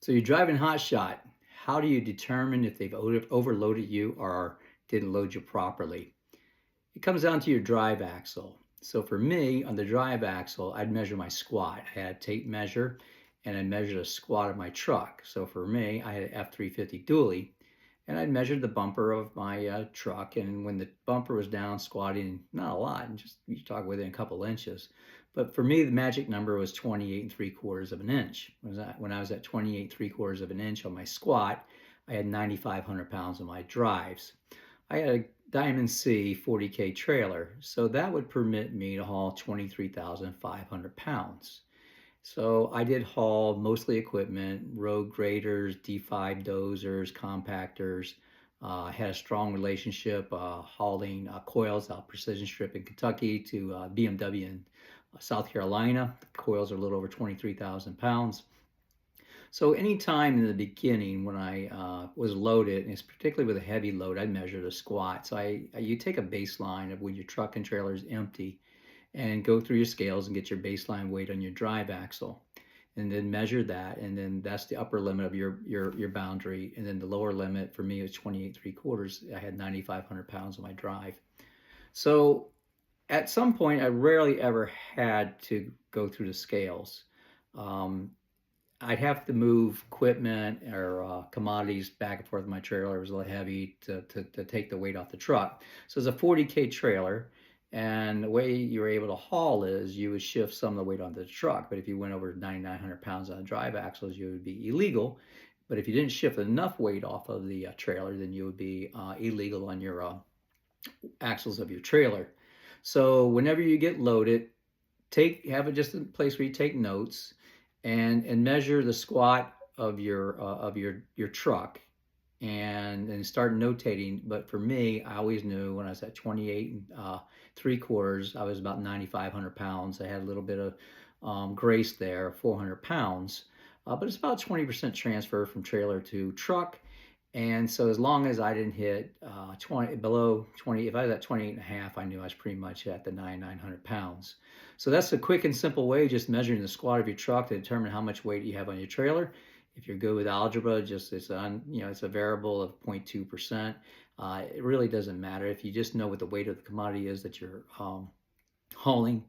So you're driving HotShot. How do you determine if they've overloaded you or didn't load you properly? It comes down to your drive axle. So for me, on the drive axle, I'd measure my squat. I had a tape measure and I measured a squat of my truck. So for me, I had an F350 dually and I'd measured the bumper of my truck. And when the bumper was down, squatting, not a lot, and just you talk within a couple inches. But for me, the magic number was 28 and 3/4 of an inch. When I was at 28 3/4 of an inch on my squat, I had 9,500 pounds on my drives. I had a Diamond C 40K trailer, so that would permit me to haul 23,500 pounds. So I did haul mostly equipment, road graders, D5 dozers, compactors. I had a strong relationship hauling coils out Precision Strip in Kentucky to BMW in South Carolina. The coils are a little over 23,000 pounds. So anytime in the beginning when I was loaded, and it's particularly with a heavy load, I measure the squat. So you take a baseline of when your truck and trailer is empty and go through your scales and get your baseline weight on your drive axle and then measure that. And then that's the upper limit of your boundary. And then the lower limit for me was 28 3/4. I had 9,500 pounds on my drive. So at some point, I rarely ever had to go through the scales. Um, I'd have to move equipment or commodities back and forth in my trailer. It was a little heavy to take the weight off the truck. So it's a 40K trailer. And the way you were able to haul is you would shift some of the weight onto the truck. But if you went over 9,900 pounds on the drive axles, you would be illegal. But if you didn't shift enough weight off of the trailer, then you would be illegal on your axles of your trailer. So whenever you get loaded, have it just a place where you take notes and measure the squat of your truck and start notating. But for me, I always knew when I was at 28 and 3/4, I was about 9,500 pounds. I had a little bit of grace there, 400 pounds, but it's about 20% transfer from trailer to truck. And so as long as I didn't hit 20, if I was at 28 and a half, I knew I was pretty much at the 9,900 pounds. So that's a quick and simple way, just measuring the squat of your truck to determine how much weight you have on your trailer. If you're good with algebra, just it's a variable of 0.2%. It really doesn't matter if you just know what the weight of the commodity is that you're hauling,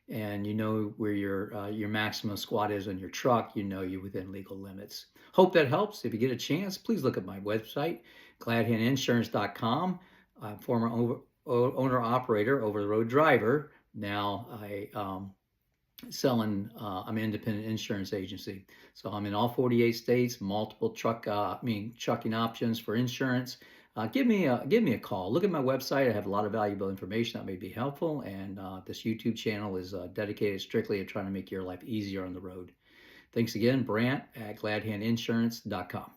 and you know where your maximum squat is on your truck. You know you're within legal limits. Hope that helps. If you get a chance, please look at my website, gladhandinsurance.com. I'm former owner operator, over the road driver. Now I'm an independent insurance agency. So I'm in all 48 states, multiple trucking options for insurance. Give me a call. Look at my website. I have a lot of valuable information that may be helpful. And this YouTube channel is dedicated strictly to trying to make your life easier on the road. Thanks again, Brant at gladhandinsurance.com.